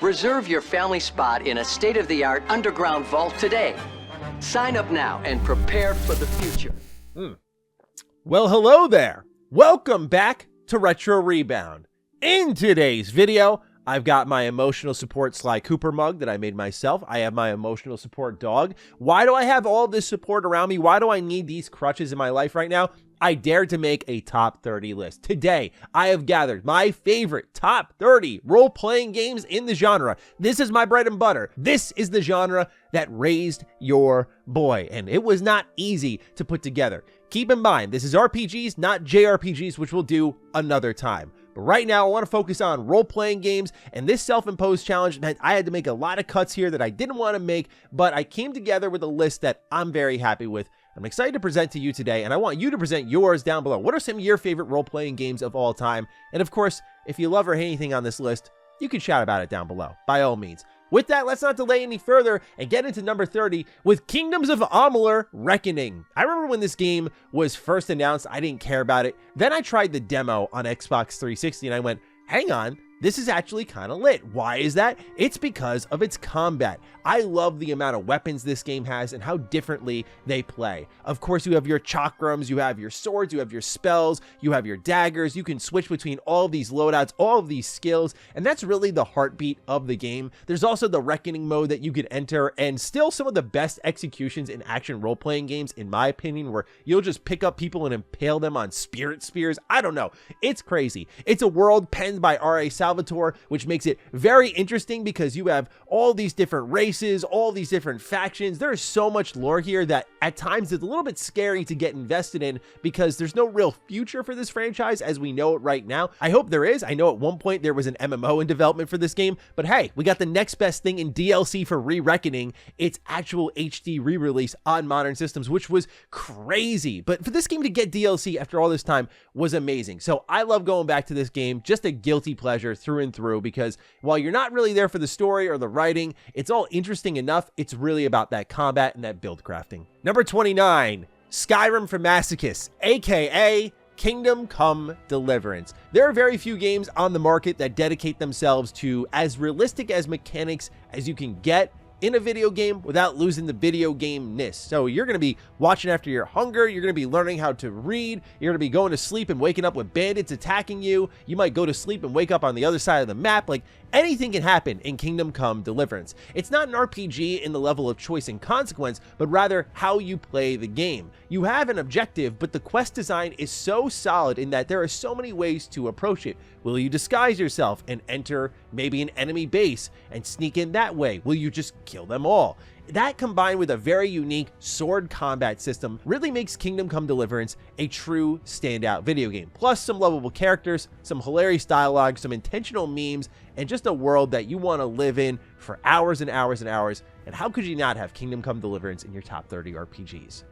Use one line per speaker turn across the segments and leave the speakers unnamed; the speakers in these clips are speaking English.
Reserve your family spot in a state-of-the-art underground vault today. Sign up now and prepare for the future.
Well, hello there. Welcome back to Retro Rebound. In today's video, I've got my emotional support Sly Cooper mug that I made myself. I have my emotional support dog. Why do I have all this support around me? Why do I need these crutches in my life right now? I dared to make a top 30 list. Today, I have gathered my favorite top 30 role-playing games in the genre. This is my bread and butter. This is the genre that raised your boy, and it was not easy to put together. Keep in mind, this is RPGs, not JRPGs, which we'll do another time. But right now, I want to focus on role-playing games, and this self-imposed challenge meant I had to make a lot of cuts here that I didn't want to make, but I came together with a list that I'm very happy with. I'm excited to present to you today, and I want you to present yours down below. What are some of your favorite role-playing games of all time? And of course, if you love or hate anything on this list, you can shout about it down below, by all means. With that, let's not delay any further and get into number 30 with Kingdoms of Amalur: Reckoning. I remember when this game was first announced, I didn't care about it. Then I tried the demo on Xbox 360 and I went, hang on, this is actually kind of lit. Why is that? It's because of its combat. I love the amount of weapons this game has and how differently they play. Of course, you have your chakrams, you have your swords, you have your spells, you have your daggers. You can switch between all of these loadouts, all of these skills, and that's really the heartbeat of the game. There's also the Reckoning mode that you could enter, and still some of the best executions in action role-playing games, in my opinion, where you'll just pick up people and impale them on spirit spears. I don't know. It's crazy. It's a world penned by R.A. Salvatore, which makes it very interesting because you have all these different races, all these different factions. There's so much lore here that at times it's a little bit scary to get invested in because there's no real future for this franchise as we know it right now. I hope there is. I know at one point there was an MMO in development for this game, but hey, we got the next best thing in DLC for Re-Reckoning. It's actual HD re-release on modern systems, which was crazy. But for this game to get DLC after all this time was amazing. So I love going back to this game, just a guilty pleasure through and through, because while you're not really there for the story or the writing, it's all interesting enough. It's really about that combat and that build crafting. Number 29, Skyrim for Masochists, aka Kingdom Come Deliverance. There are very few games on the market that dedicate themselves to as realistic as mechanics as you can get in a video game without losing the video game-ness. So you're going to be watching after your hunger, you're going to be learning how to read, you're going to be going to sleep and waking up with bandits attacking you, you might go to sleep and wake up on the other side of the map. Like, anything can happen in Kingdom Come Deliverance. It's not an RPG in the level of choice and consequence, but rather how you play the game. You have an objective, but the quest design is so solid in that there are so many ways to approach it. Will you disguise yourself and enter maybe an enemy base and sneak in that way? Will you just kill them all? That combined with a very unique sword combat system really makes Kingdom Come Deliverance a true standout video game. Plus some lovable characters, some hilarious dialogue, some intentional memes, and just a world that you want to live in for hours and hours and hours. And how could you not have Kingdom Come Deliverance in your top 30 RPGs?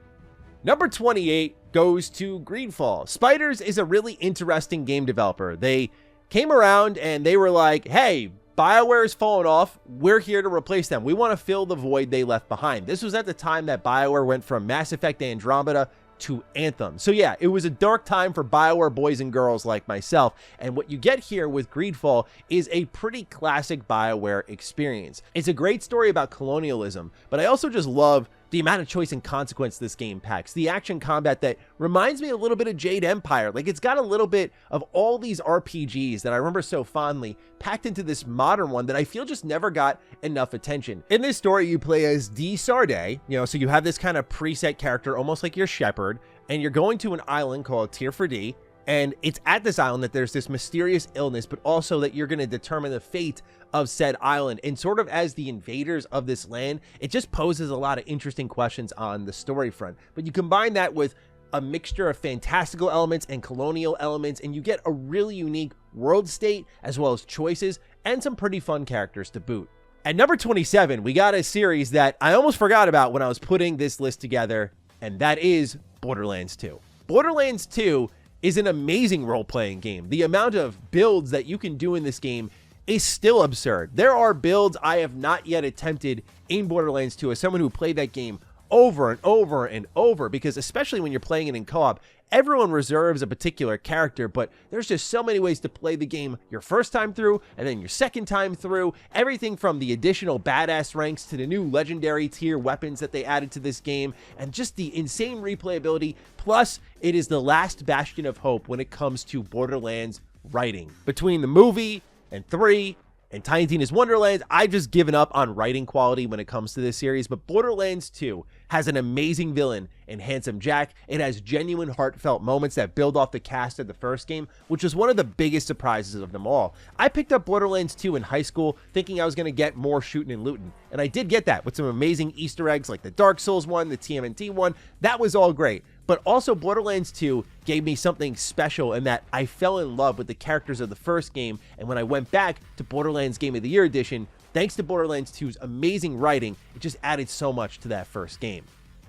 Number 28 goes to Greedfall. Spiders is a really interesting game developer. They came around and they were like, hey, BioWare has fallen off. We're here to replace them. We want to fill the void they left behind. This was at the time that BioWare went from Mass Effect Andromeda to Anthem. So yeah, it was a dark time for BioWare boys and girls like myself. And what you get here with Greedfall is a pretty classic BioWare experience. It's a great story about colonialism, but I also just love the amount of choice and consequence this game packs. The action combat that reminds me a little bit of Jade Empire. Like, it's got a little bit of all these RPGs that I remember so fondly packed into this modern one that I feel just never got enough attention. In this story, you play as D. Sarday, so you have this kind of preset character, almost like your shepherd, and you're going to an island called Tier for D. And it's at this island that there's this mysterious illness, but also that you're going to determine the fate of said island. And sort of as the invaders of this land, it just poses a lot of interesting questions on the story front. But you combine that with a mixture of fantastical elements and colonial elements, and you get a really unique world state, as well as choices, and some pretty fun characters to boot. At number 27, we got a series that I almost forgot about when I was putting this list together, and that is Borderlands 2. Borderlands 2 is an amazing role-playing game. The amount of builds that you can do in this game is still absurd. There are builds I have not yet attempted in Borderlands 2 as someone who played that game over and over and over, because especially when you're playing it in co-op, everyone reserves a particular character, but there's just so many ways to play the game your first time through and then your second time through. Everything from the additional badass ranks to the new legendary tier weapons that they added to this game, and just the insane replayability. Plus, it is the last bastion of hope when it comes to Borderlands writing. Between the movie and 3 and Tiny Tina's Wonderlands, I've just given up on writing quality when it comes to this series, but Borderlands 2 has an amazing villain in Handsome Jack. It has genuine heartfelt moments that build off the cast of the first game, which was one of the biggest surprises of them all. I picked up Borderlands 2 in high school thinking I was going to get more shooting and looting, and I did get that with some amazing Easter eggs like the Dark Souls one, the TMNT one. That was all great. But also Borderlands 2 gave me something special in that I fell in love with the characters of the first game, and when I went back to Borderlands Game of the Year Edition, thanks to Borderlands 2's amazing writing, it just added so much to that first game.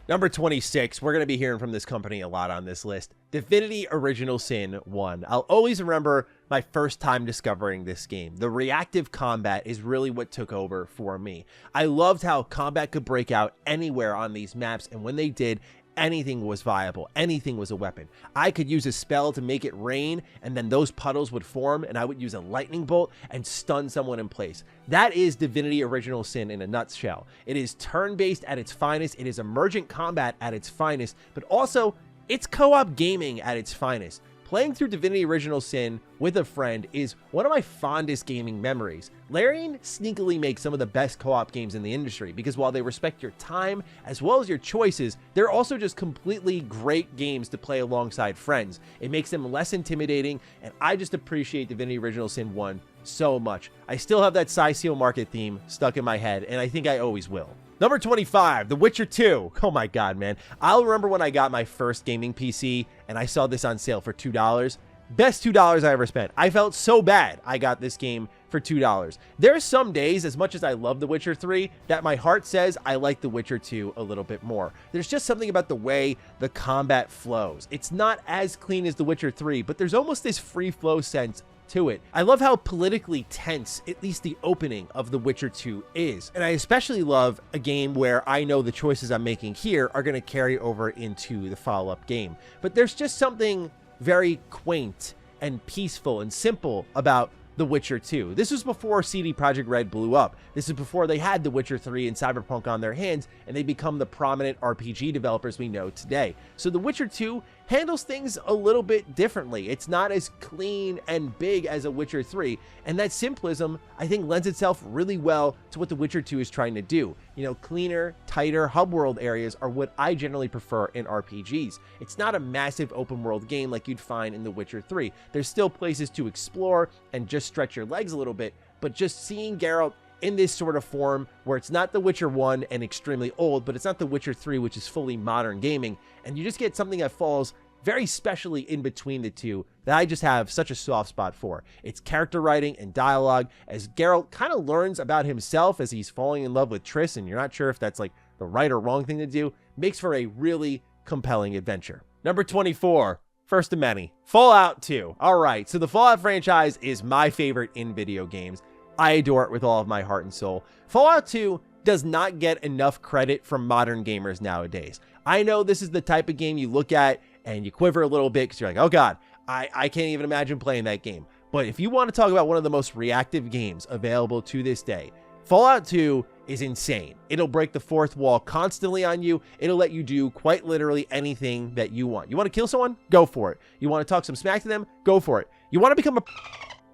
Number 26, we're going to be hearing from this company a lot on this list. Divinity Original Sin 1. I'll always remember my first time discovering this game. The reactive combat is really what took over for me. I loved how combat could break out anywhere on these maps, and when they did, anything was viable. Anything was a weapon. I could use a spell to make it rain, and then those puddles would form, and I would use a lightning bolt and stun someone in place. That is Divinity Original Sin in a nutshell. It is turn-based at its finest. It is emergent combat at its finest, but also it's co-op gaming at its finest. Playing through Divinity Original Sin with a friend is one of my fondest gaming memories. Larian sneakily makes some of the best co-op games in the industry because while they respect your time as well as your choices, they're also just completely great games to play alongside friends. It makes them less intimidating, and I just appreciate Divinity Original Sin 1 so much. I still have that Seal Market theme stuck in my head, and I think I always will. Number 25, The Witcher 2. Oh my god, man. I'll remember when I got my first gaming PC and I saw this on sale for $2. Best $2 I ever spent. I felt so bad I got this game for $2. There are some days, as much as I love The Witcher 3, that my heart says I like The Witcher 2 a little bit more. There's just something about the way the combat flows. It's not as clean as The Witcher 3, but there's almost this free flow sense to it. I love how politically tense at least the opening of The Witcher 2 is, and I especially love a game where I know the choices I'm making here are going to carry over into the follow-up game. But there's just something very quaint and peaceful and simple about The Witcher 2. This was before CD Projekt Red blew up. This is before they had The Witcher 3 and Cyberpunk on their hands, and they become the prominent RPG developers we know today. So The Witcher 2 handles things a little bit differently. It's not as clean and big as a Witcher 3, and that simplism, I think, lends itself really well to what The Witcher 2 is trying to do. You know, cleaner, tighter hub world areas are what I generally prefer in RPGs. It's not a massive open world game like you'd find in The Witcher 3. There's still places to explore and just stretch your legs a little bit, but just seeing Geralt in this sort of form where it's not The Witcher 1 and extremely old, but it's not The Witcher 3, which is fully modern gaming, and you just get something that falls very specially in between the two that I just have such a soft spot for. It's character writing and dialogue as Geralt kind of learns about himself as he's falling in love with Triss, and you're not sure if that's like the right or wrong thing to do. Makes for a really compelling adventure. Number 24. First of many, Fallout 2. All right, so the Fallout franchise is my favorite in video games. I adore it with all of my heart and soul. Fallout 2 does not get enough credit from modern gamers nowadays. I know this is the type of game you look at and you quiver a little bit because you're like, oh god, I can't even imagine playing that game. But if you want to talk about one of the most reactive games available to this day, Fallout 2 is insane. It'll break the fourth wall constantly on you. It'll let you do quite literally anything that you want. You want to kill someone? Go for it. You want to talk some smack to them? Go for it. You want to become a...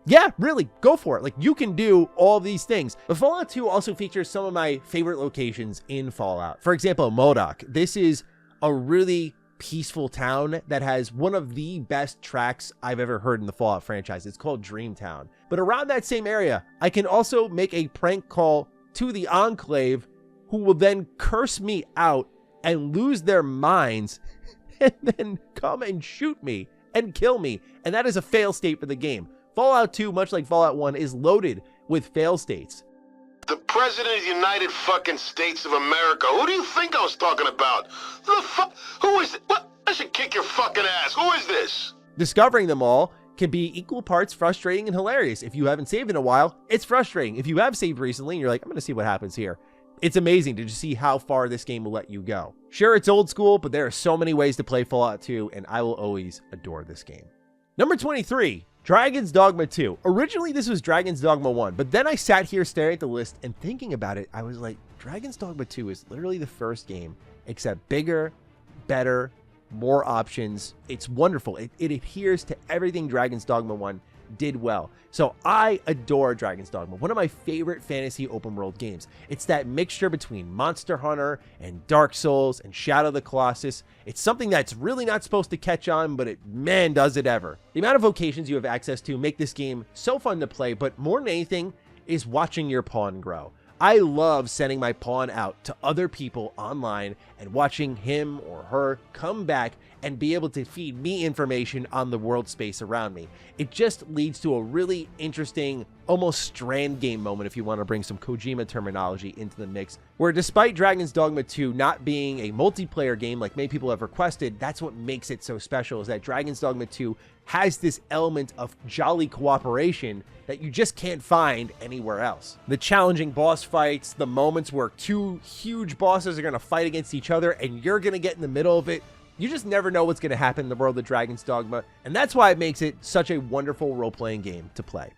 Yeah, really, go for it. Like, you can do all these things. But Fallout 2 also features some of my favorite locations in Fallout. For example, MODOK. This is a really peaceful town that has one of the best tracks I've ever heard in the Fallout franchise. It's called Dreamtown. But around that same area, I can also make a prank call to the Enclave, who will then curse me out and lose their minds and then come and shoot me and kill me. And that is a fail state for the game. Fallout 2, much like Fallout 1, is loaded with fail states.
The President of the United fucking States of America. Who do you think I was talking about? Who is it? What? I should kick your fucking ass. Who is this?
Discovering them all can be equal parts frustrating and hilarious. If you haven't saved in a while, it's frustrating. If you have saved recently and you're like, I'm going to see what happens here, It's amazing to just see how far this game will let you go. Sure, it's old school, but there are so many ways to play Fallout 2, and I will always adore this game. Number 23, Dragon's Dogma 2. Originally, this was Dragon's Dogma 1, but then I sat here staring at the list and thinking about it. I was like, Dragon's Dogma 2 is literally the first game, except bigger, better, more options. It's wonderful. It adheres to everything Dragon's Dogma 1 did well. So I adore Dragon's Dogma, one of my favorite fantasy open world games. It's that mixture between Monster Hunter and Dark Souls and Shadow of the Colossus. It's something that's really not supposed to catch on, but it, man, does it ever. The amount of vocations you have access to make this game so fun to play, but more than anything is watching your pawn grow. I love sending my pawn out to other people online and watching him or her come back and be able to feed me information on the world space around me. It just leads to a really interesting, almost strand game moment, if you want to bring some Kojima terminology into the mix, where despite Dragon's Dogma 2 not being a multiplayer game like many people have requested, that's what makes it so special, is that Dragon's Dogma 2 has this element of jolly cooperation that you just can't find anywhere else. The challenging boss fights, the moments where two huge bosses are going to fight against each other and you're going to get in the middle of it. You just never know what's going to happen in the world of Dragon's Dogma, and that's why it makes it such a wonderful role-playing game to play.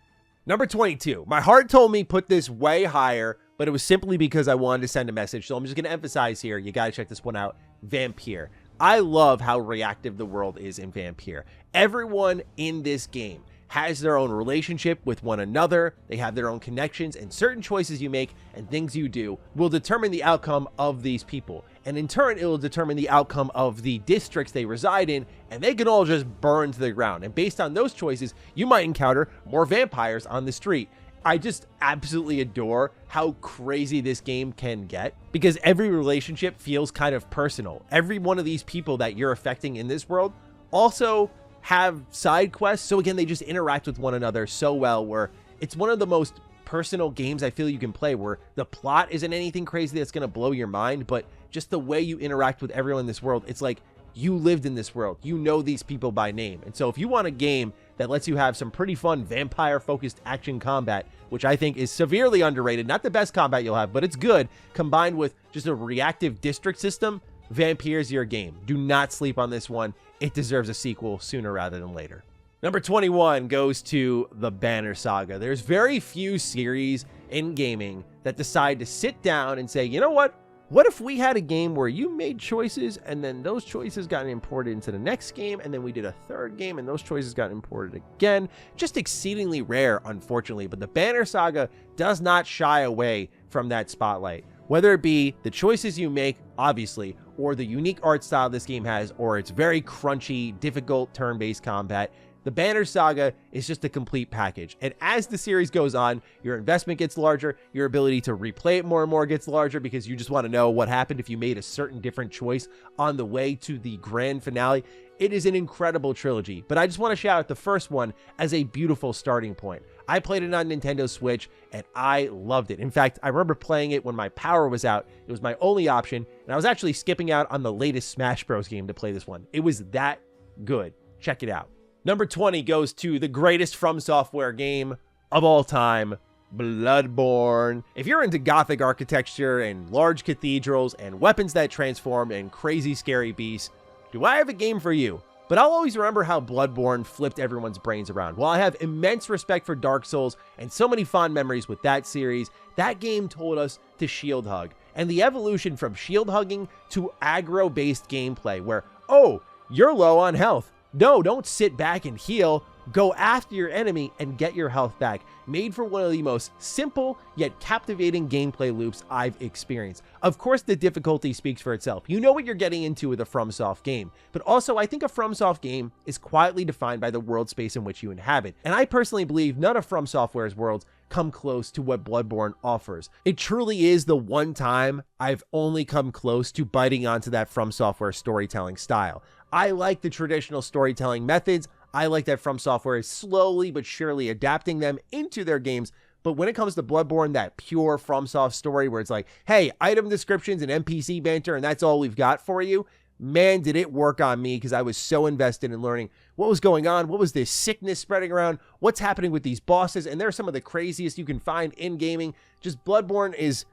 Number 22. My heart told me put this way higher, but it was simply because I wanted to send a message, so I'm just going to emphasize here, you got to check this one out, Vampire. I love how reactive the world is in Vampire. Everyone in this game has their own relationship with one another. They have their own connections, and certain choices you make and things you do will determine the outcome of these people. And in turn, it will determine the outcome of the districts they reside in, and they can all just burn to the ground. And based on those choices, you might encounter more vampires on the street. I just absolutely adore how crazy this game can get, because every relationship feels kind of personal. Every one of these people that you're affecting in this world also have side quests. So again, they just interact with one another so well, where it's one of the most personal games I feel you can play, where the plot isn't anything crazy that's going to blow your mind, but just the way you interact with everyone in this world, it's like you lived in this world. You know these people by name. And so if you want a game that lets you have some pretty fun vampire-focused action combat, which I think is severely underrated, not the best combat you'll have, but it's good, combined with just a reactive district system, Vampire's your game. Do not sleep on this one. It deserves a sequel sooner rather than later. Number 21 goes to the Banner Saga. There's very few series in gaming that decide to sit down and say, you know what? What if we had a game where you made choices and then those choices got imported into the next game, and then we did a third game and those choices got imported again? Just exceedingly rare, unfortunately, but the Banner Saga does not shy away from that spotlight. Whether it be the choices you make, obviously, or the unique art style this game has, or its very crunchy, difficult turn-based combat, the Banner Saga is just a complete package. And as the series goes on, your investment gets larger, your ability to replay it more and more gets larger, because you just want to know what happened if you made a certain different choice on the way to the grand finale. It is an incredible trilogy, but I just want to shout out the first one as a beautiful starting point. I played it on Nintendo Switch, and I loved it. In fact, I remember playing it when my power was out. It was my only option, and I was actually skipping out on the latest Smash Bros. Game to play this one. It was that good. Check it out. Number 20 goes to the greatest From Software game of all time, Bloodborne. If you're into gothic architecture and large cathedrals and weapons that transform and crazy scary beasts, do I have a game for you? But I'll always remember how Bloodborne flipped everyone's brains around. While I have immense respect for Dark Souls and so many fond memories with that series, that game told us to shield hug. And the evolution from shield hugging to aggro-based gameplay where, oh, you're low on health. No, don't sit back and heal. Go after your enemy and get your health back. Made for one of the most simple yet captivating gameplay loops I've experienced. Of course, the difficulty speaks for itself. You know what you're getting into with a FromSoft game. But also, I think a FromSoft game is quietly defined by the world space in which you inhabit. And I personally believe none of From Software's worlds come close to what Bloodborne offers. It truly is the one time I've only come close to biting onto that From Software storytelling style. I like the traditional storytelling methods. I like that From Software is slowly but surely adapting them into their games. But when it comes to Bloodborne, that pure FromSoft story where it's like, hey, item descriptions and NPC banter, and that's all we've got for you, man, did it work on me, because I was so invested in learning what was going on, what was this sickness spreading around, what's happening with these bosses, and they're some of the craziest you can find in gaming. Just Bloodborne is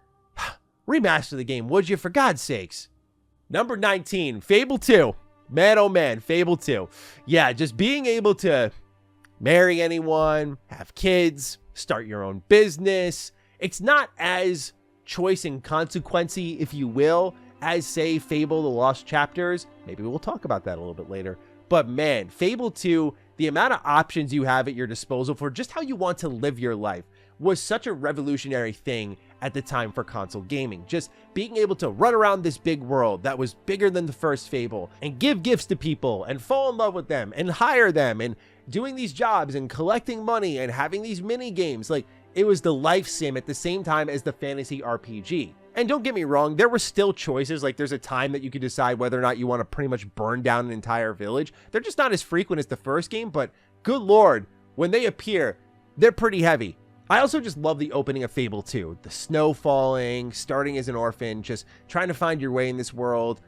Remaster the game, would you, for God's sakes? Number 19, Fable 2. Man, oh man, Fable 2. Yeah, just being able to marry anyone, have kids, start your own business. It's not as choice and consequency, if you will, as, say, Fable The Lost Chapters. Maybe we'll talk about that a little bit later. But man, Fable 2, the amount of options you have at your disposal for just how you want to live your life was such a revolutionary thing at the time for console gaming. Just being able to run around this big world that was bigger than the first Fable and give gifts to people and fall in love with them and hire them and doing these jobs and collecting money and having these mini games. Like, it was the life sim at the same time as the fantasy RPG. And don't get me wrong, there were still choices. Like, there's a time that you could decide whether or not you want to pretty much burn down an entire village. They're just not as frequent as the first game, but good lord, when they appear, they're pretty heavy. I also just love the opening of Fable 2. The snow falling, starting as an orphan, just trying to find your way in this world.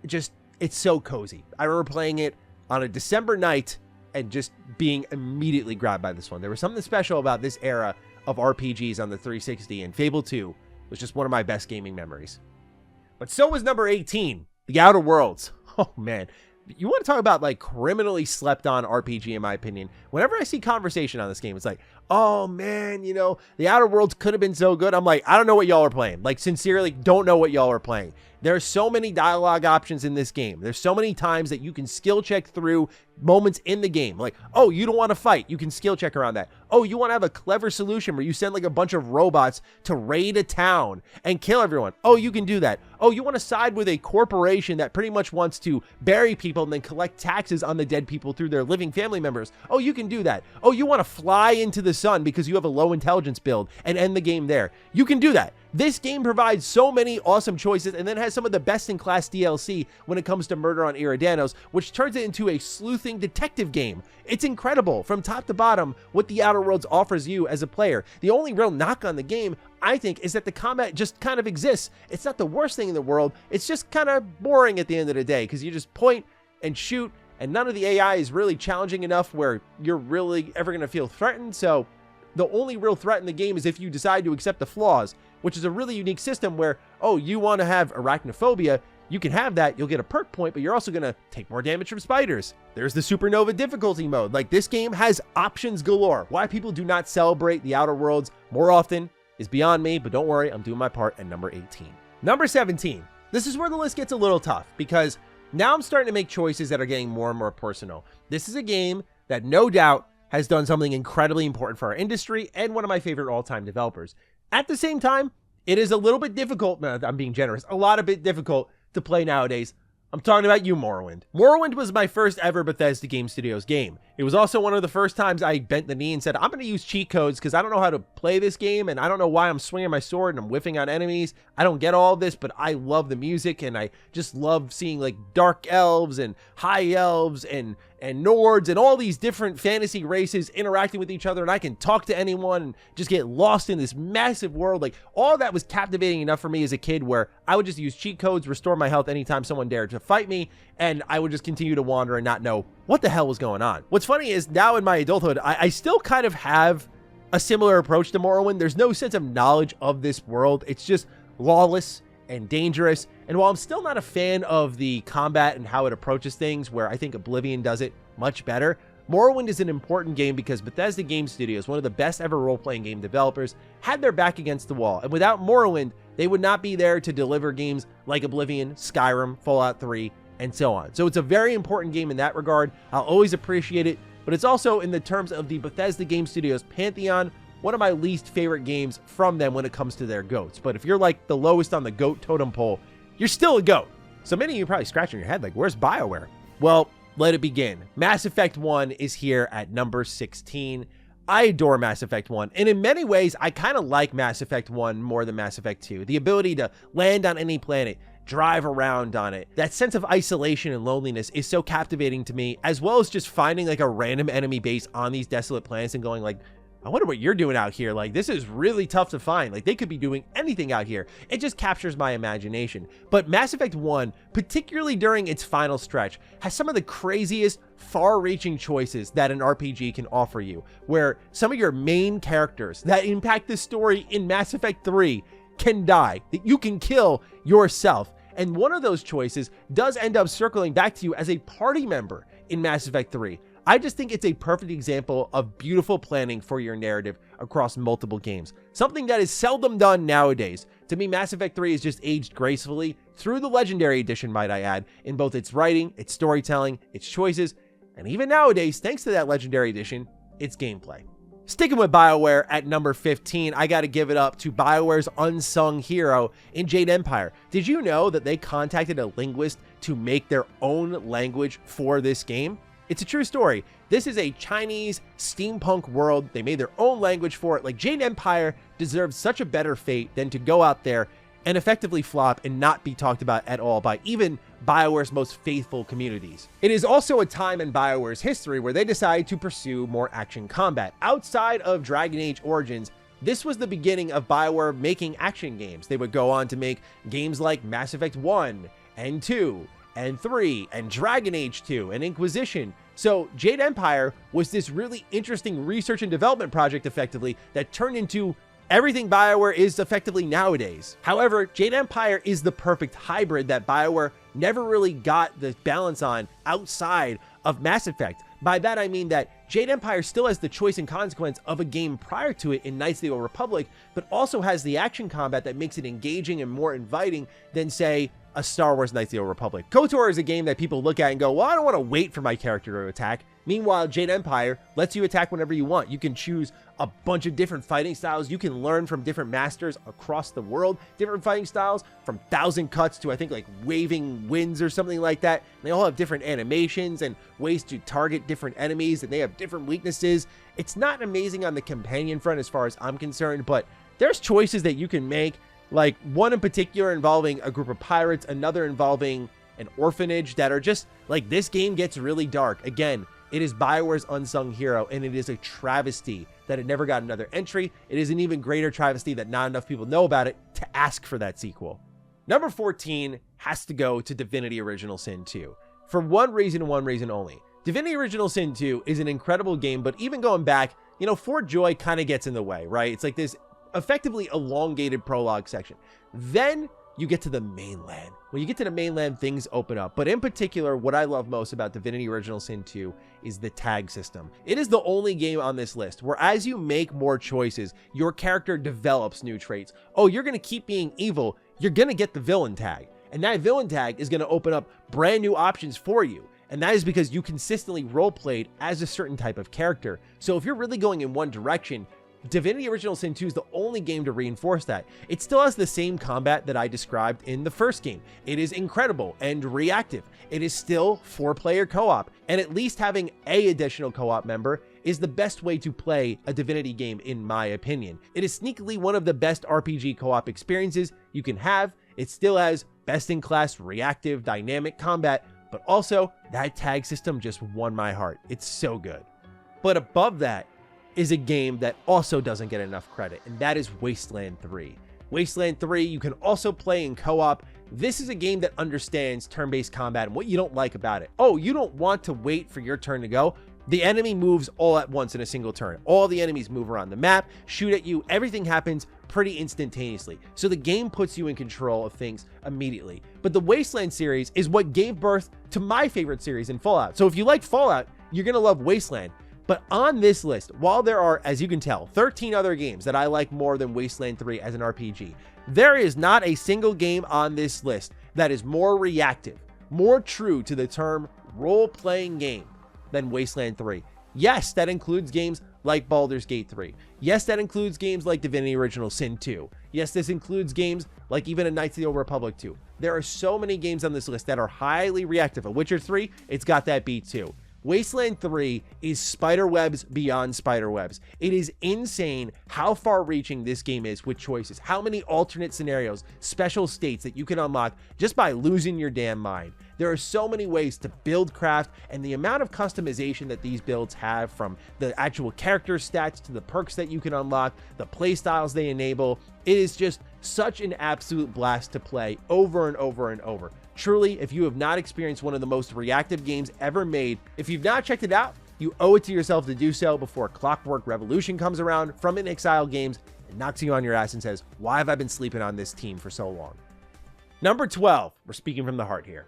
It's so cozy. I remember playing it on a December night and just being immediately grabbed by this one. There was something special about this era of RPGs on the 360, and Fable 2 was just one of my best gaming memories. But so was number 18, The Outer Worlds. Oh man, you want to talk about like criminally slept on RPG, in my opinion. Whenever I see conversation on this game, it's like, oh man, you know, The Outer Worlds could have been so good. I'm like, I don't know what y'all are playing. Like, sincerely, don't know what y'all are playing. There's so many dialogue options in this game. There's so many times that you can skill check through moments in the game. Like, oh, you don't want to fight. You can skill check around that. Oh, you want to have a clever solution where you send like a bunch of robots to raid a town and kill everyone. Oh, you can do that. Oh, you want to side with a corporation that pretty much wants to bury people and then collect taxes on the dead people through their living family members. Oh, you can do that. Oh, you want to fly into the sun because you have a low intelligence build and end the game there. You can do that. This game provides so many awesome choices and then has some of the best-in-class DLC when it comes to Murder on Eridanos, which turns it into a sleuthing detective game. It's incredible from top to bottom what The Outer Worlds offers you as a player. The only real knock on the game, I think, is that the combat just kind of exists. It's not the worst thing in the world. It's just kind of boring at the end of the day because you just point and shoot, and none of the AI is really challenging enough where you're really ever going to feel threatened. So the only real threat in the game is if you decide to accept the flaws, which is a really unique system where, oh, you want to have arachnophobia, you can have that, you'll get a perk point, but you're also going to take more damage from spiders. There's the supernova difficulty mode. Like, this game has options galore. Why people do not celebrate The Outer Worlds more often is beyond me, but don't worry, I'm doing my part at number 18. Number 17. This is where the list gets a little tough because now I'm starting to make choices that are getting more and more personal. This is a game that no doubt has done something incredibly important for our industry and one of my favorite all-time developers. At the same time, it is a little bit difficult, I'm being generous, a lot of bit difficult to play nowadays. I'm talking about you, Morrowind. Morrowind was my first ever Bethesda Game Studios game. It was also one of the first times I bent the knee and said, I'm going to use cheat codes because I don't know how to play this game and I don't know why I'm swinging my sword and I'm whiffing on enemies. I don't get all this, but I love the music and I just love seeing like dark elves and high elves and Nords and all these different fantasy races interacting with each other, and I can talk to anyone and just get lost in this massive world. Like, all that was captivating enough for me as a kid where I would just use cheat codes, restore my health anytime someone dared to fight me, and I would just continue to wander and not know what the hell was going on. What's funny is now in my adulthood, I still kind of have a similar approach to Morrowind. There's no sense of knowledge of this world. It's just lawless and dangerous. And while I'm still not a fan of the combat and how it approaches things, where I think Oblivion does it much better, Morrowind is an important game because Bethesda Game Studios, one of the best ever role-playing game developers, had their back against the wall. And without Morrowind, they would not be there to deliver games like Oblivion, Skyrim, Fallout 3, and so on. So it's a very important game in that regard. I'll always appreciate it, but it's also, in the terms of the Bethesda Game Studios pantheon, one of my least favorite games from them when it comes to their goats. But if you're like the lowest on the goat totem pole, you're still a goat. So many of you are probably scratching your head like, where's BioWare? Well, let it begin. Mass Effect 1 is here at number 16. I adore Mass Effect 1, and in many ways, I kind of like Mass Effect 1 more than Mass Effect 2. The ability to land on any planet, drive around on it, that sense of isolation and loneliness is so captivating to me, as well as just finding like a random enemy base on these desolate planets and going like, I wonder what you're doing out here. Like, this is really tough to find. Like, they could be doing anything out here. It just captures my imagination. But Mass Effect 1, particularly during its final stretch, has some of the craziest, far-reaching choices that an RPG can offer you, where some of your main characters that impact the story in Mass Effect 3 can die, that you can kill yourself. And one of those choices does end up circling back to you as a party member in Mass Effect 3. I just think it's a perfect example of beautiful planning for your narrative across multiple games. Something that is seldom done nowadays. To me, Mass Effect 3 is just aged gracefully through the Legendary Edition, might I add, in both its writing, its storytelling, its choices, and even nowadays, thanks to that Legendary Edition, its gameplay. Sticking with BioWare at number 15, I gotta give it up to BioWare's unsung hero in Jade Empire. Did you know that they contacted a linguist to make their own language for this game? It's a true story. This is a Chinese steampunk world. They made their own language for it. Like, Jade Empire deserves such a better fate than to go out there and effectively flop and not be talked about at all by even BioWare's most faithful communities. It is also a time in BioWare's history where they decided to pursue more action combat. Outside of Dragon Age Origins, this was the beginning of BioWare making action games. They would go on to make games like Mass Effect 1 and 2 and 3 and Dragon Age 2 and Inquisition. So Jade Empire was this really interesting research and development project effectively that turned into everything BioWare is effectively nowadays. However, Jade Empire is the perfect hybrid that BioWare never really got the balance on outside of Mass Effect. By that I mean that Jade Empire still has the choice and consequence of a game prior to it in Knights of the Old Republic, but also has the action combat that makes it engaging and more inviting than, say, a Star Wars Knights of the Old Republic. KOTOR is a game that people look at and go, well, I don't want to wait for my character to attack. Meanwhile, Jade Empire lets you attack whenever you want. You can choose a bunch of different fighting styles. You can learn from different masters across the world, different fighting styles, from 1,000 cuts to, I think, like waving winds or something like that. And they all have different animations and ways to target different enemies, and they have different weaknesses. It's not amazing on the companion front as far as I'm concerned, but there's choices that you can make, like one in particular involving a group of pirates, another involving an orphanage, that are just like, this game gets really dark. Again, it is BioWare's unsung hero, and it is a travesty that it never got another entry. It is an even greater travesty that not enough people know about it to ask for that sequel. Number 14 has to go to Divinity Original Sin 2. For one reason and one reason only. Divinity Original Sin 2 is an incredible game, but even going back, you know, Fort Joy kind of gets in the way, right? It's like this effectively elongated prologue section. Then you get to the mainland. When you get to the mainland, things open up. But in particular, what I love most about Divinity Original Sin 2 is the tag system. It is the only game on this list where, as you make more choices, your character develops new traits. Oh, you're going to keep being evil. You're going to get the villain tag. And that villain tag is going to open up brand new options for you. And that is because you consistently role-played as a certain type of character. So if you're really going in one direction, Divinity Original Sin 2 is the only game to reinforce that. It still has the same combat that I described in the first game. It is incredible and reactive. It is still 4-player co-op, and at least having an additional co-op member is the best way to play a Divinity game, in my opinion. It is sneakily one of the best RPG co-op experiences you can have. It still has best-in-class reactive dynamic combat, but also that tag system just won my heart. It's so good. But above that is a game that also doesn't get enough credit, and that is Wasteland 3. Wasteland 3 you can also play in co-op. This is a game that understands turn-based combat and what you don't like about it. Oh, you don't want to wait for your turn to go. The enemy moves all at once in a single turn. All the enemies move around the map, shoot at you. Everything happens pretty instantaneously. So the game puts you in control of things immediately. But the Wasteland series is what gave birth to my favorite series in Fallout. So if you like Fallout, you're going to love Wasteland. But on this list, while there are, as you can tell, 13 other games that I like more than Wasteland 3 as an RPG, there is not a single game on this list that is more reactive, more true to the term role-playing game than Wasteland 3. Yes, that includes games like Baldur's Gate 3. Yes, that includes games like Divinity Original Sin 2. Yes, this includes games like even a Knights of the Old Republic 2. There are so many games on this list that are highly reactive. A Witcher 3, it's got that beat too. Wasteland 3 is spiderwebs beyond spiderwebs. It is insane how far-reaching this game is with choices, how many alternate scenarios, special states that you can unlock just by losing your damn mind. There are so many ways to build craft, and the amount of customization that these builds have, from the actual character stats to the perks that you can unlock, the play styles they enable, it is just such an absolute blast to play over and over and over. Truly, if you have not experienced one of the most reactive games ever made, if you've not checked it out, you owe it to yourself to do so before Clockwork Revolution comes around from inXile Games, and knocks you on your ass and says, why have I been sleeping on this team for so long? Number 12, we're speaking from the heart here,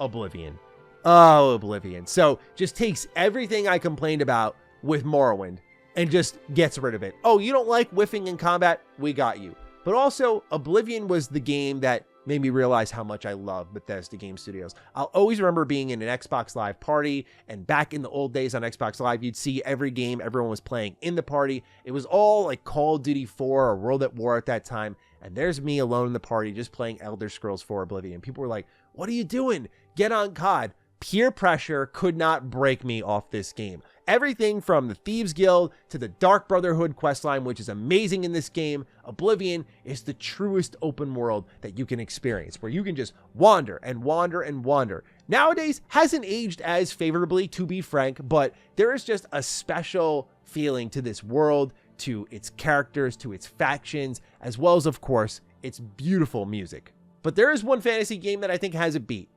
Oblivion. Oh, Oblivion. So just takes everything I complained about with Morrowind and just gets rid of it. Oh, you don't like whiffing in combat? We got you. But also, Oblivion was the game that made me realize how much I love Bethesda Game Studios. I'll always remember being in an Xbox Live party, and back in the old days on Xbox Live, you'd see every game everyone was playing in the party. It was all like Call of Duty 4 or World at War at that time, and there's me alone in the party just playing Elder Scrolls 4 Oblivion. People were like, what are you doing? Get on COD. Peer pressure could not break me off this game. Everything from the Thieves Guild to the Dark Brotherhood questline, which is amazing in this game. Oblivion is the truest open world that you can experience, where you can just wander and wander and wander. Nowadays, hasn't aged as favorably, to be frank, but there is just a special feeling to this world, to its characters, to its factions, as well as, of course, its beautiful music. But there is one fantasy game that I think has a beat.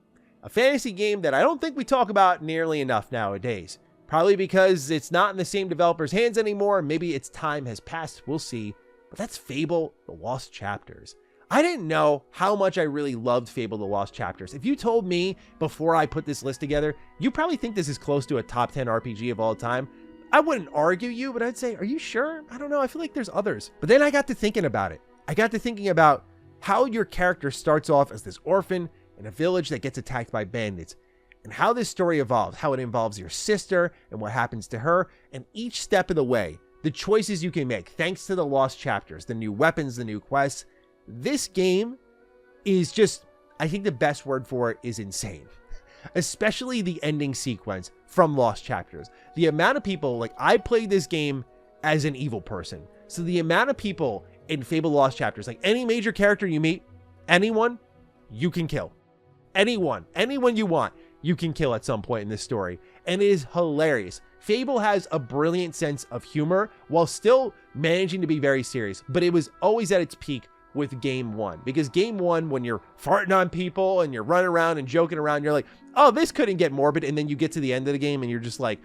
A fantasy game that I don't think we talk about nearly enough nowadays. Probably because it's not in the same developer's hands anymore. Maybe its time has passed. We'll see. But that's Fable: The Lost Chapters. I didn't know how much I really loved Fable: The Lost Chapters. If you told me before I put this list together, you probably think this is close to a top 10 RPG of all time. I wouldn't argue you, but I'd say, are you sure? I don't know. I feel like there's others. But then I got to thinking about it. I got to thinking about how your character starts off as this orphan in a village that gets attacked by bandits, and how this story evolves, how it involves your sister and what happens to her, and each step of the way, the choices you can make thanks to the Lost Chapters, the new weapons, the new quests. This game is just, I think the best word for it is insane. Especially the ending sequence from Lost Chapters. The amount of people, like, I played this game as an evil person. So the amount of people in Fable: Lost Chapters, like any major character you meet, anyone, you can kill. Anyone you want, you can kill at some point in this story. And it is hilarious. Fable has a brilliant sense of humor while still managing to be very serious, but it was always at its peak with Game 1. Because Game 1, when you're farting on people and you're running around and joking around, you're like, oh, this couldn't get morbid. And then you get to the end of the game and you're just like,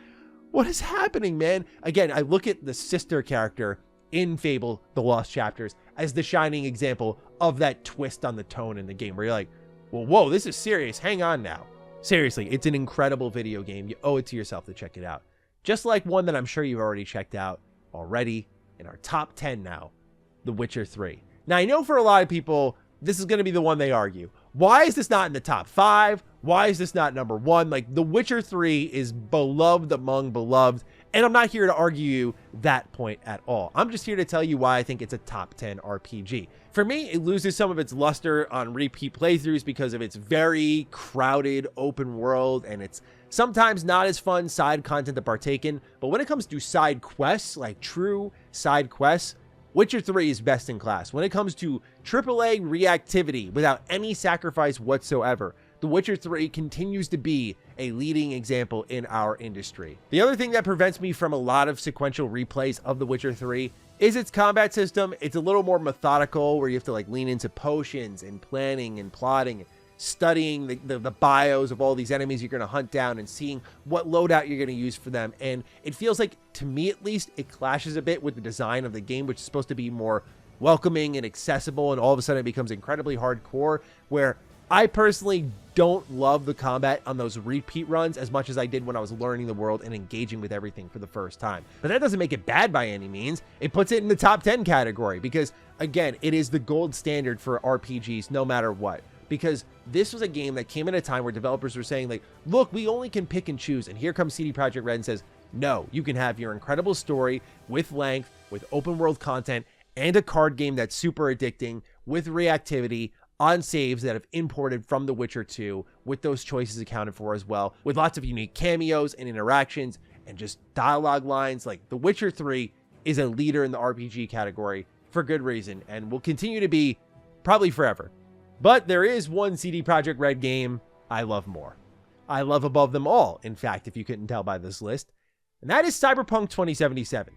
what is happening, man? Again, I look at the sister character in Fable: The Lost Chapters as the shining example of that twist on the tone in the game, where you're like, well, whoa, this is serious. Hang on now. Seriously, it's an incredible video game. You owe it to yourself to check it out. Just like one that I'm sure you've already checked out already in our top 10 now, The Witcher 3. Now, I know for a lot of people, this is going to be the one they argue. Why is this not in the top 5? Why is this not number 1? Like, The Witcher 3 is beloved among beloved, and I'm not here to argue that point at all. I'm just here to tell you why I think it's a top 10 RPG. For me, it loses some of its luster on repeat playthroughs because of its very crowded open world, and it's sometimes not as fun side content to partake in. But when it comes to side quests, like true side quests, Witcher 3 is best in class. When it comes to AAA reactivity without any sacrifice whatsoever, The Witcher 3 continues to be a leading example in our industry. The other thing that prevents me from a lot of sequential replays of The Witcher 3 is its combat system. It's a little more methodical, where you have to like lean into potions and planning and plotting, studying the bios of all these enemies you're going to hunt down and seeing what loadout you're going to use for them. And it feels like, to me at least, it clashes a bit with the design of the game, which is supposed to be more welcoming and accessible, and all of a sudden it becomes incredibly hardcore, where I personally don't love the combat on those repeat runs as much as I did when I was learning the world and engaging with everything for the first time. But that doesn't make it bad by any means. It puts it in the top 10 category because, again, it is the gold standard for RPGs no matter what. Because this was a game that came at a time where developers were saying, like, look, we only can pick and choose. And here comes CD Projekt Red and says, no, you can have your incredible story with length, with open world content, and a card game that's super addicting with reactivity on saves that have imported from The Witcher 2, with those choices accounted for as well, with lots of unique cameos and interactions and just dialogue lines. Like, The Witcher 3 is a leader in the RPG category for good reason and will continue to be probably forever. But there is one CD Projekt Red game I love more. I love above them all, in fact, if you couldn't tell by this list, and that is Cyberpunk 2077.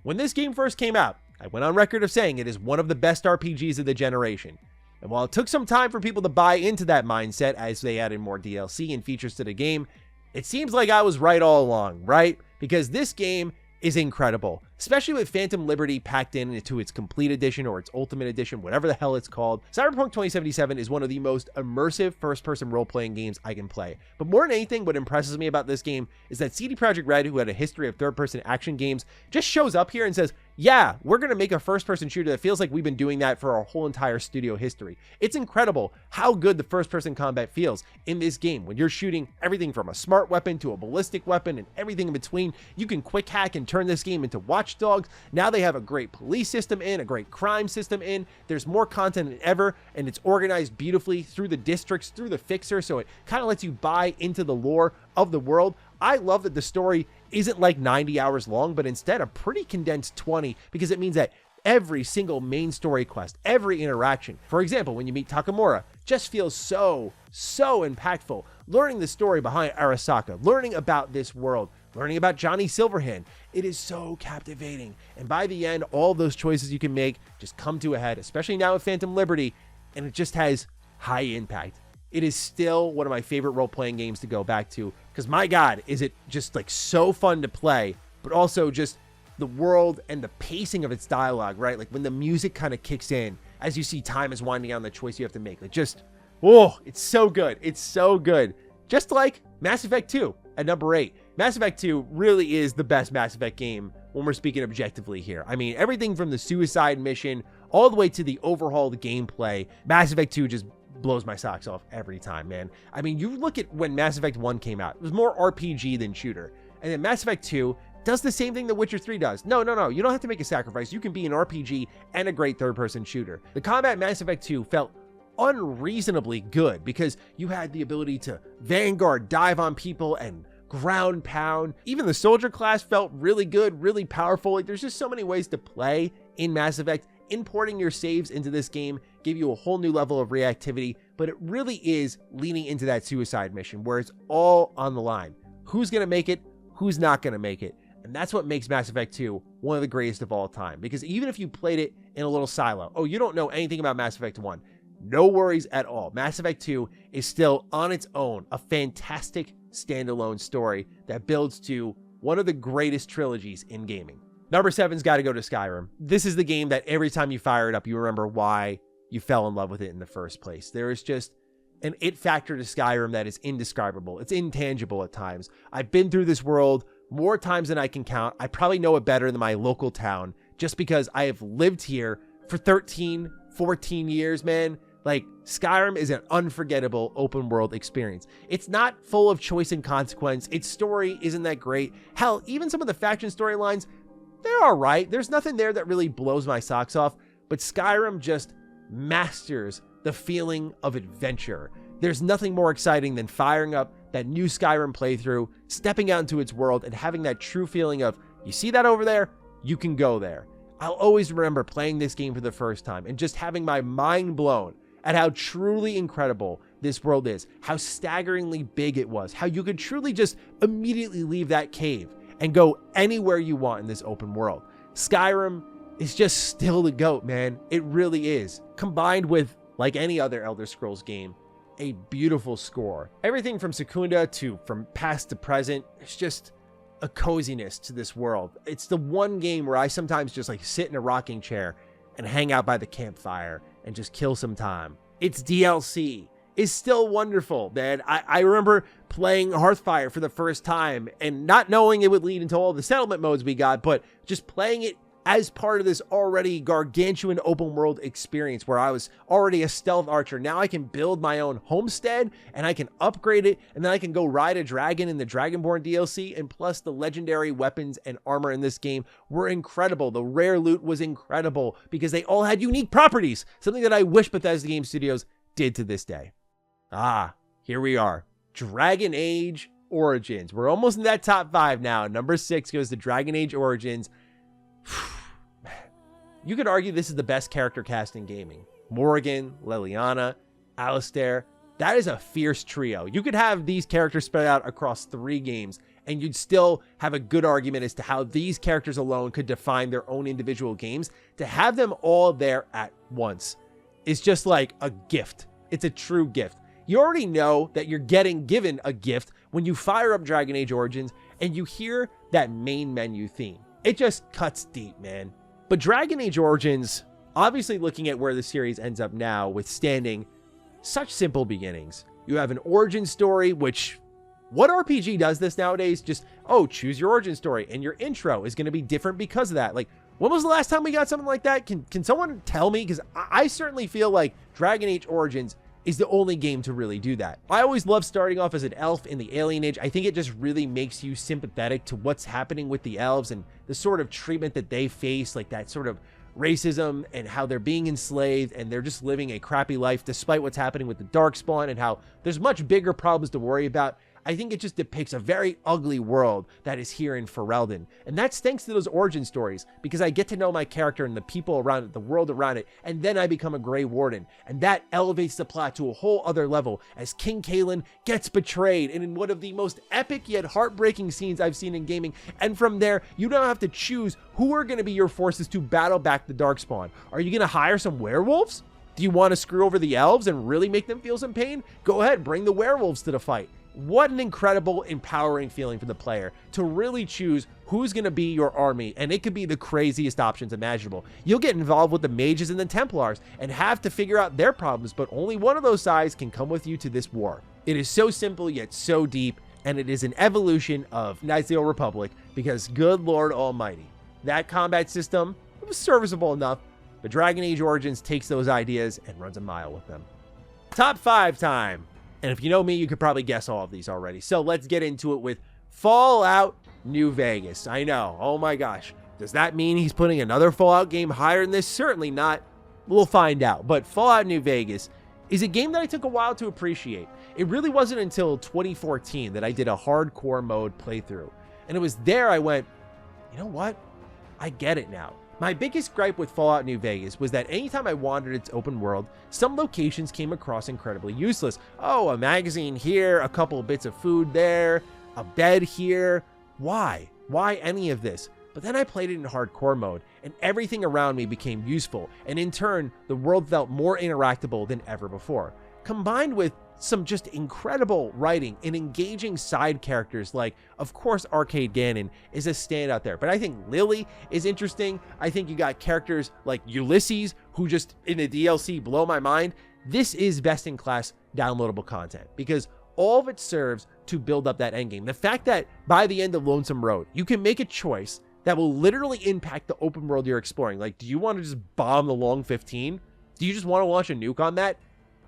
When this game first came out, I went on record of saying it is one of the best RPGs of the generation. And while it took some time for people to buy into that mindset as they added more DLC and features to the game, it seems like I was right all along, right? Because this game is incredible. especially with Phantom Liberty packed into its complete edition or its ultimate edition, whatever the hell it's called. Cyberpunk 2077 is one of the most immersive first-person role-playing games I can play. But more than anything, what impresses me about this game is that CD Projekt Red, who had a history of third-person action games, just shows up here and says, yeah, we're going to make a first-person shooter that feels like we've been doing that for our whole entire studio history. It's incredible how good the first-person combat feels in this game. When you're shooting everything from a smart weapon to a ballistic weapon and everything in between, you can quick hack and turn this game into Watch Dogs. Now they have a great police system in, a great crime system in. There's more content than ever, and it's organized beautifully through the districts, through the fixer, so it kind of lets you buy into the lore of the world. I love that the story isn't like 90 hours long, but instead a pretty condensed 20, because it means that every single main story quest, every interaction, for example, when you meet Takamura, just feels so impactful. Learning the story behind Arasaka, learning about this world, learning about Johnny Silverhand, it is so captivating. And by the end, all those choices you can make just come to a head, especially now with Phantom Liberty, and it just has high impact. It is still one of my favorite role-playing games to go back to, because my God, is it just like so fun to play, but also just the world and the pacing of its dialogue, right? Like when the music kind of kicks in as you see time is winding down, the choice you have to make. Like just, oh, it's so good. It's so good. Just like Mass Effect 2 at number 8. Mass Effect 2 really is the best Mass Effect game when we're speaking objectively here. I mean, everything from the suicide mission all the way to the overhauled gameplay, Mass Effect 2 just blows my socks off every time, man. I mean, you look at when Mass Effect 1 came out, it was more RPG than shooter. And then Mass Effect 2 does the same thing that Witcher 3 does. No, you don't have to make a sacrifice. You can be an RPG and a great third-person shooter. The combat in Mass Effect 2 felt unreasonably good because you had the ability to Vanguard dive on people and ground pound. Even the soldier class felt really good, really powerful. Like there's just so many ways to play in Mass Effect. Importing your saves into this game gave you a whole new level of reactivity, but it really is leaning into that suicide mission where it's all on the line. Who's going to make it? Who's not going to make it? And that's what makes Mass Effect 2 one of the greatest of all time. Because even if you played it in a little silo, oh, you don't know anything about Mass Effect 1, no worries at all. Mass Effect 2 is still on its own a fantastic standalone story that builds to one of the greatest trilogies in gaming. Number 7's got to go to Skyrim. This is the game that every time you fire it up, you remember why you fell in love with it in the first place. There is just an it factor to Skyrim that is indescribable. It's intangible at times. I've been through this world more times than I can count. I probably know it better than my local town just because I have lived here for 13, 14 years, man. Like, Skyrim is an unforgettable open world experience. It's not full of choice and consequence. Its story isn't that great. Hell, even some of the faction storylines, they're all right. There's nothing there that really blows my socks off, but Skyrim just masters the feeling of adventure. There's nothing more exciting than firing up that new Skyrim playthrough, stepping out into its world, and having that true feeling of, you see that over there? You can go there. I'll always remember playing this game for the first time and just having my mind blown at how truly incredible this world is, how staggeringly big it was, how you could truly just immediately leave that cave and go anywhere you want in this open world. Skyrim is just still the GOAT, man. It really is. Combined with, like any other Elder Scrolls game, a beautiful score. Everything from Secunda to from past to present, it's just a coziness to this world. It's the one game where I sometimes just like sit in a rocking chair and hang out by the campfire and just kill some time. Its DLC is still wonderful, man. I remember playing Hearthfire for the first time and not knowing it would lead into all the settlement modes we got, but just playing it as part of this already gargantuan open world experience where I was already a stealth archer. Now I can build my own homestead and I can upgrade it, and then I can go ride a dragon in the Dragonborn DLC. And plus the legendary weapons and armor in this game were incredible. The rare loot was incredible because they all had unique properties, something that I wish Bethesda Game Studios did to this day. Ah, here we are. Dragon Age Origins. We're almost in that top 5 now. Number 6 goes to Dragon Age Origins. You could argue this is the best character cast in gaming. Morrigan, Leliana, Alistair. That is a fierce trio. You could have these characters spread out across 3 games, and you'd still have a good argument as to how these characters alone could define their own individual games. To have them all there at once is just like a gift. It's a true gift. You already know that you're given a gift when you fire up Dragon Age Origins and you hear that main menu theme. It just cuts deep, man. But Dragon Age Origins, obviously looking at where the series ends up now, withstanding such simple beginnings. You have an origin story, which, what RPG does this nowadays? Just, oh, choose your origin story, and your intro is going to be different because of that. Like, when was the last time we got something like that? Can someone tell me? Because I certainly feel like Dragon Age Origins is the only game to really do that. I always love starting off as an elf in the Alien Age. I think it just really makes you sympathetic to what's happening with the elves and the sort of treatment that they face, like that sort of racism and how they're being enslaved and they're just living a crappy life despite what's happening with the Darkspawn and how there's much bigger problems to worry about. I think it just depicts a very ugly world that is here in Ferelden. And that's thanks to those origin stories, because I get to know my character and the people around it, the world around it, and then I become a Grey Warden. And that elevates the plot to a whole other level as King Cailan gets betrayed, and in one of the most epic yet heartbreaking scenes I've seen in gaming. And from there, you don't have to choose who are going to be your forces to battle back the Darkspawn. Are you going to hire some werewolves? Do you want to screw over the elves and really make them feel some pain? Go ahead, bring the werewolves to the fight. What an incredible, empowering feeling for the player to really choose who's going to be your army, and it could be the craziest options imaginable. You'll get involved with the mages and the Templars and have to figure out their problems, but only one of those sides can come with you to this war. It is so simple yet so deep, and it is an evolution of Knights of the Old Republic, because good Lord Almighty, that combat system, it was serviceable enough, but Dragon Age Origins takes those ideas and runs a mile with them. Top 5 time. And if you know me, you could probably guess all of these already. So let's get into it with Fallout New Vegas. I know. Oh my gosh. Does that mean he's putting another Fallout game higher than this? Certainly not. We'll find out. But Fallout New Vegas is a game that I took a while to appreciate. It really wasn't until 2014 that I did a hardcore mode playthrough. And it was there I went, you know what? I get it now. My biggest gripe with Fallout New Vegas was that anytime I wandered its open world, some locations came across incredibly useless. Oh, a magazine here, a couple of bits of food there, a bed here. Why? Why any of this? But then I played it in hardcore mode, and everything around me became useful, and in turn, the world felt more interactable than ever before. Combined with some just incredible writing and engaging side characters like, of course, Arcade Gannon is a standout there, but I think Lily is interesting. I think you got characters like Ulysses, who just in the DLC blow my mind. This is best in class downloadable content because all of it serves to build up that endgame. The fact that by the end of Lonesome Road, you can make a choice that will literally impact the open world you're exploring. Like, do you want to just bomb the Long 15? Do you just want to launch a nuke on that?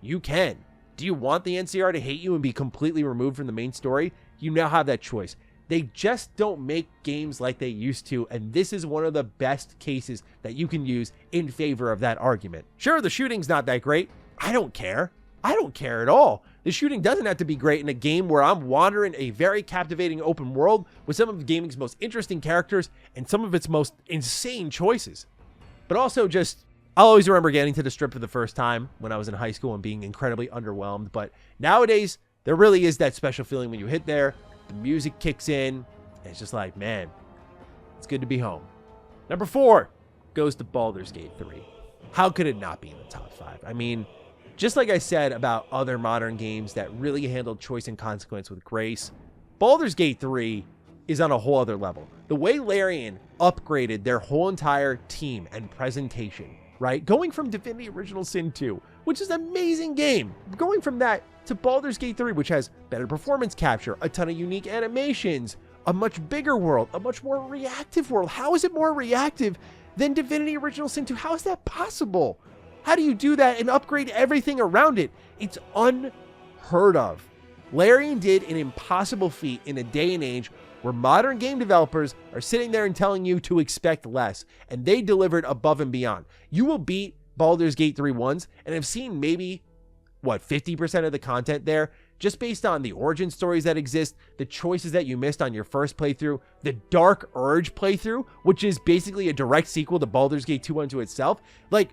You can. Do you want the NCR to hate you and be completely removed from the main story? You now have that choice. They just don't make games like they used to, and this is one of the best cases that you can use in favor of that argument. Sure, the shooting's not that great. I don't care. I don't care at all. The shooting doesn't have to be great in a game where I'm wandering a very captivating open world with some of gaming's most interesting characters and some of its most insane choices. But also just, I'll always remember getting to the Strip for the first time when I was in high school and being incredibly underwhelmed. But nowadays, there really is that special feeling when you hit there, the music kicks in, and it's just like, man, it's good to be home. Number 4 goes to Baldur's Gate 3. How could it not be in the top 5? I mean, just like I said about other modern games that really handled choice and consequence with grace, Baldur's Gate 3 is on a whole other level. The way Larian upgraded their whole entire team and presentation, right? Going from Divinity Original Sin 2, which is an amazing game, going from that to Baldur's Gate 3, which has better performance capture, a ton of unique animations, a much bigger world, a much more reactive world. How is it more reactive than Divinity Original Sin 2? How is that possible? How do you do that and upgrade everything around it? It's unheard of. Larian did an impossible feat in a day and age where modern game developers are sitting there and telling you to expect less, and they delivered above and beyond. You will beat Baldur's Gate 3 once, and I've seen maybe, 50% of the content there, just based on the origin stories that exist, the choices that you missed on your first playthrough, the Dark Urge playthrough, which is basically a direct sequel to Baldur's Gate 2 unto itself. Like,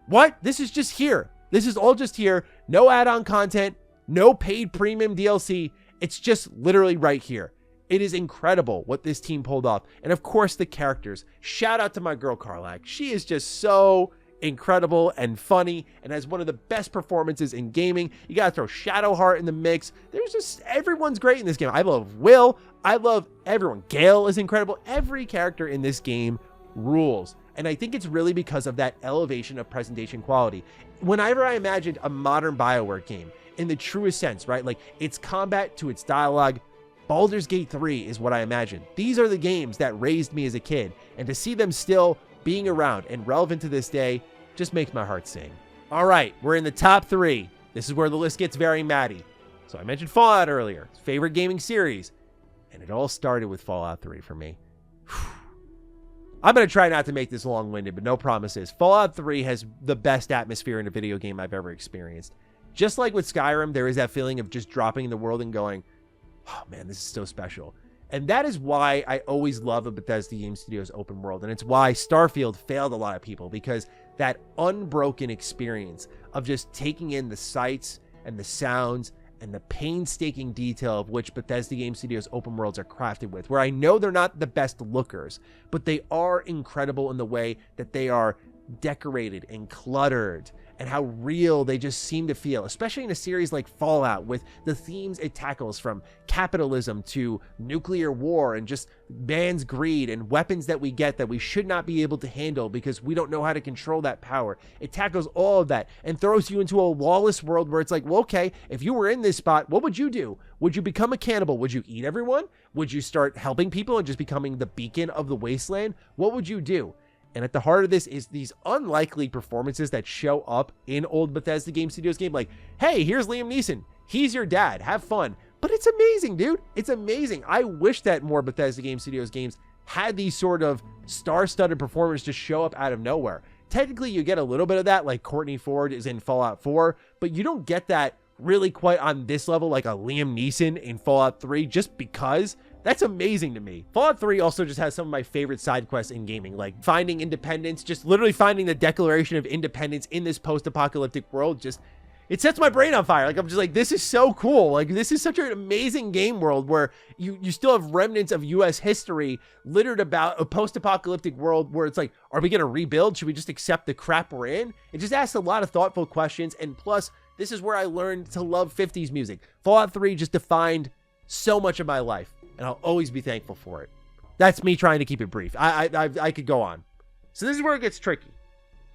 what? This is just here. This is all just here. No add-on content, no paid premium DLC. It's just literally right here. It is incredible what this team pulled off. And of course, the characters. Shout out to my girl, Karlak. She is just so incredible and funny and has one of the best performances in gaming. You got to throw Shadowheart in the mix. There's just, everyone's great in this game. I love Will. I love everyone. Gale is incredible. Every character in this game rules. And I think it's really because of that elevation of presentation quality. Whenever I imagined a modern BioWare game in the truest sense, right? Like its combat to its dialogue, Baldur's Gate 3 is what I imagined. These are the games that raised me as a kid, and to see them still being around and relevant to this day just makes my heart sing. All right, we're in the top 3. This is where the list gets very matty. So I mentioned Fallout earlier, favorite gaming series, and it all started with Fallout 3 for me. I'm going to try not to make this long-winded, but no promises. Fallout 3 has the best atmosphere in a video game I've ever experienced. Just like with Skyrim, there is that feeling of just dropping in the world and going, oh man, this is so special. And that is why I always love a Bethesda Game Studios open world. And it's why Starfield failed a lot of people, because that unbroken experience of just taking in the sights and the sounds and the painstaking detail of which Bethesda Game Studios open worlds are crafted with, where I know they're not the best lookers, but they are incredible in the way that they are decorated and cluttered, and how real they just seem to feel, especially in a series like Fallout, with the themes it tackles, from capitalism to nuclear war and just man's greed and weapons that we get that we should not be able to handle because we don't know how to control that power. It tackles all of that and throws you into a lawless world where it's like, well, okay, if you were in this spot, what would you do? Would you become a cannibal? Would you eat everyone? Would you start helping people and just becoming the beacon of the wasteland? What would you do? And at the heart of this is these unlikely performances that show up in old Bethesda Game Studios game. Like, hey, here's Liam Neeson. He's your dad. Have fun. But it's amazing, dude. It's amazing. I wish that more Bethesda Game Studios games had these sort of star-studded performers just show up out of nowhere. Technically, you get a little bit of that, like Courtney Ford is in Fallout 4, but you don't get that really quite on this level, like a Liam Neeson in Fallout 3, just because. That's amazing to me. Fallout 3 also just has some of my favorite side quests in gaming, like finding independence, just literally finding the Declaration of Independence in this post-apocalyptic world. Just, it sets my brain on fire. Like, I'm just like, this is so cool. Like, this is such an amazing game world where you still have remnants of US history littered about a post-apocalyptic world where it's like, are we going to rebuild? Should we just accept the crap we're in? It just asks a lot of thoughtful questions. And plus, this is where I learned to love 50s music. Fallout 3 just defined so much of my life, and I'll always be thankful for it. That's me trying to keep it brief. I could go on. So this is where it gets tricky.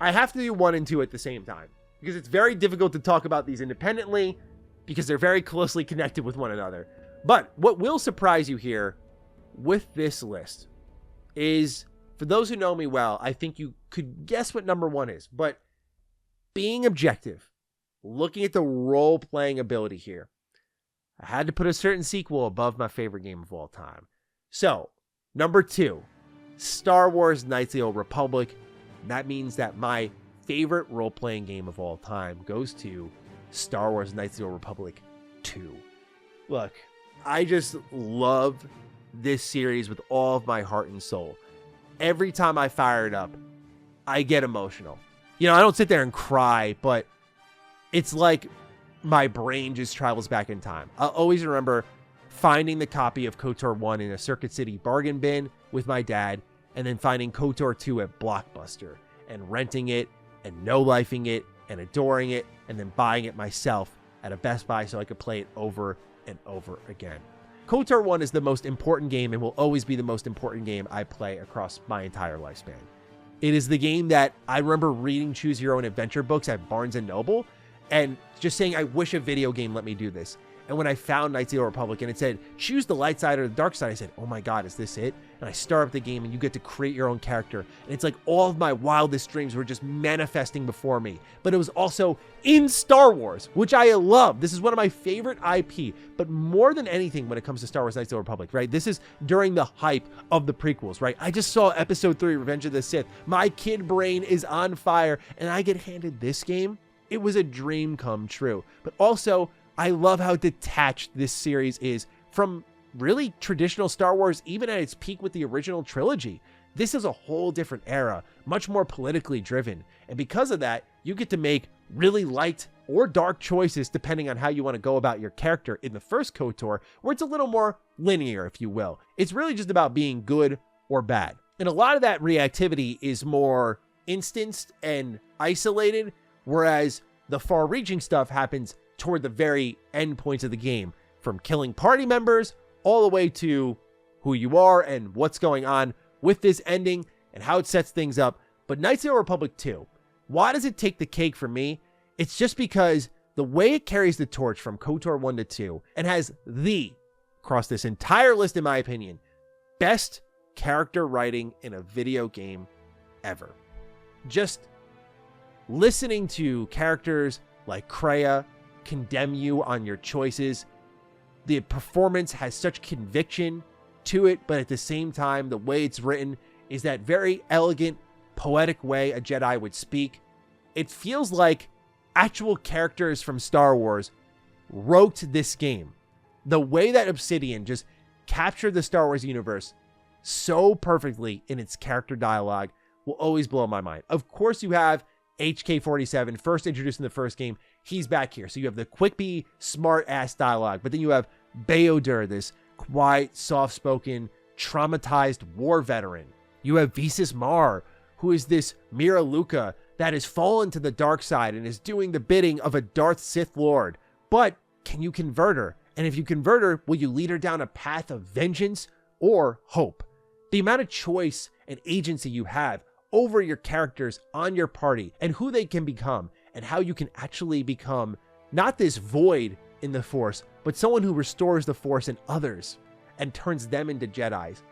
I have to do 1 and 2 at the same time, because it's very difficult to talk about these independently, because they're very closely connected with one another. But what will surprise you here with this list is, for those who know me well, I think you could guess what number 1 is. But being objective, looking at the role-playing ability here, I had to put a certain sequel above my favorite game of all time. So, number 2, Star Wars Knights of the Old Republic. That means that my favorite role-playing game of all time goes to Star Wars Knights of the Old Republic 2. Look, I just love this series with all of my heart and soul. Every time I fire it up, I get emotional. You know, I don't sit there and cry, but it's like my brain just travels back in time. I'll always remember finding the copy of KOTOR 1 in a Circuit City bargain bin with my dad, and then finding KOTOR 2 at Blockbuster and renting it and no-lifing it and adoring it, and then buying it myself at a Best Buy so I could play it over and over again. KOTOR 1 is the most important game and will always be the most important game I play across my entire lifespan. It is the game that I remember reading Choose Your Own Adventure books at Barnes & Noble and just saying, I wish a video game let me do this. And when I found Knights of the Old Republic and it said, choose the light side or the dark side, I said, oh my God, is this it? And I start up the game and you get to create your own character. And it's like all of my wildest dreams were just manifesting before me. But it was also in Star Wars, which I love. This is one of my favorite IP. But more than anything, when it comes to Star Wars Knights of the Old Republic, right? This is during the hype of the prequels, right? I just saw Episode 3, Revenge of the Sith. My kid brain is on fire. And I get handed this game. It was a dream come true. But also, I love how detached this series is from really traditional Star Wars, even at its peak with the original trilogy. This is a whole different era, much more politically driven. And because of that, you get to make really light or dark choices depending on how you want to go about your character in the first KOTOR, where it's a little more linear, if you will. It's really just about being good or bad. And a lot of that reactivity is more instanced and isolated, whereas the far-reaching stuff happens toward the very end points of the game, from killing party members all the way to who you are and what's going on with this ending and how it sets things up. But Knights of the Old Republic 2, why does it take the cake for me? It's just because the way it carries the torch from KOTOR 1 to 2 and has across this entire list, in my opinion, best character writing in a video game ever. Just listening to characters like Kreia condemn you on your choices. The performance has such conviction to it, but at the same time, the way it's written is that very elegant, poetic way a Jedi would speak. It feels like actual characters from Star Wars wrote this game. The way that Obsidian just captured the Star Wars universe so perfectly in its character dialogue will always blow my mind. Of course, you have HK-47, first introduced in the first game. He's back here. So you have the quippy, smart-ass dialogue. But then you have Bayodur, this quiet, soft-spoken, traumatized war veteran. You have Visas Mar, who is this Mira Luca that has fallen to the dark side and is doing the bidding of a Darth Sith Lord. But can you convert her? And if you convert her, will you lead her down a path of vengeance or hope? The amount of choice and agency you have over your characters on your party and who they can become and how you can actually become not this void in the Force, but someone who restores the Force in others and turns them into Jedis.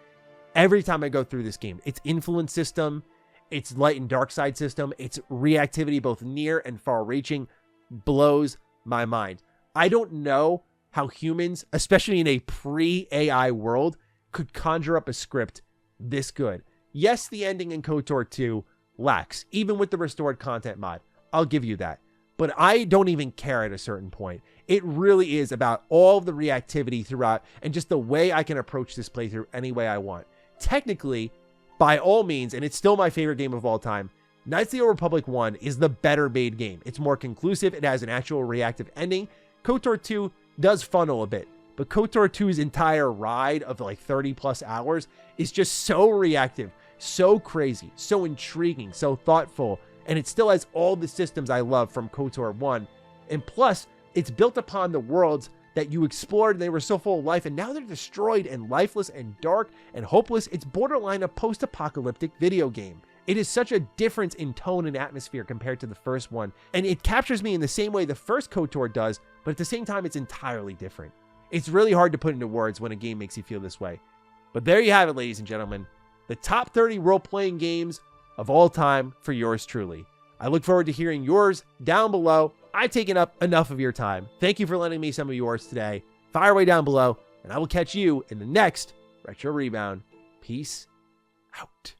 Every time I go through this game, its influence system, its light and dark side system, its reactivity, both near and far reaching, blows my mind. I don't know how humans, especially in a pre-AI world, could conjure up a script this good. Yes, the ending in KOTOR 2 lacks, even with the restored content mod. I'll give you that. But I don't even care at a certain point. It really is about all of the reactivity throughout and just the way I can approach this playthrough any way I want. Technically, by all means, and it's still my favorite game of all time, Knights of the Old Republic 1 is the better made game. It's more conclusive. It has an actual reactive ending. KOTOR 2 does funnel a bit, but KOTOR 2's entire ride of like 30 plus hours is just so reactive, so crazy, so intriguing, so thoughtful, and it still has all the systems I love from KOTOR 1. And plus, it's built upon the worlds that you explored and they were so full of life, and now they're destroyed and lifeless and dark and hopeless. It's borderline a post-apocalyptic video game. It is such a difference in tone and atmosphere compared to the first one, and it captures me in the same way the first KOTOR does, but at the same time, it's entirely different. It's really hard to put into words when a game makes you feel this way. But there you have it, ladies and gentlemen. The top 30 role-playing games of all time for yours truly. I look forward to hearing yours down below. I've taken up enough of your time. Thank you for lending me some of yours today. Fire away down below, and I will catch you in the next Retro Rebound. Peace out.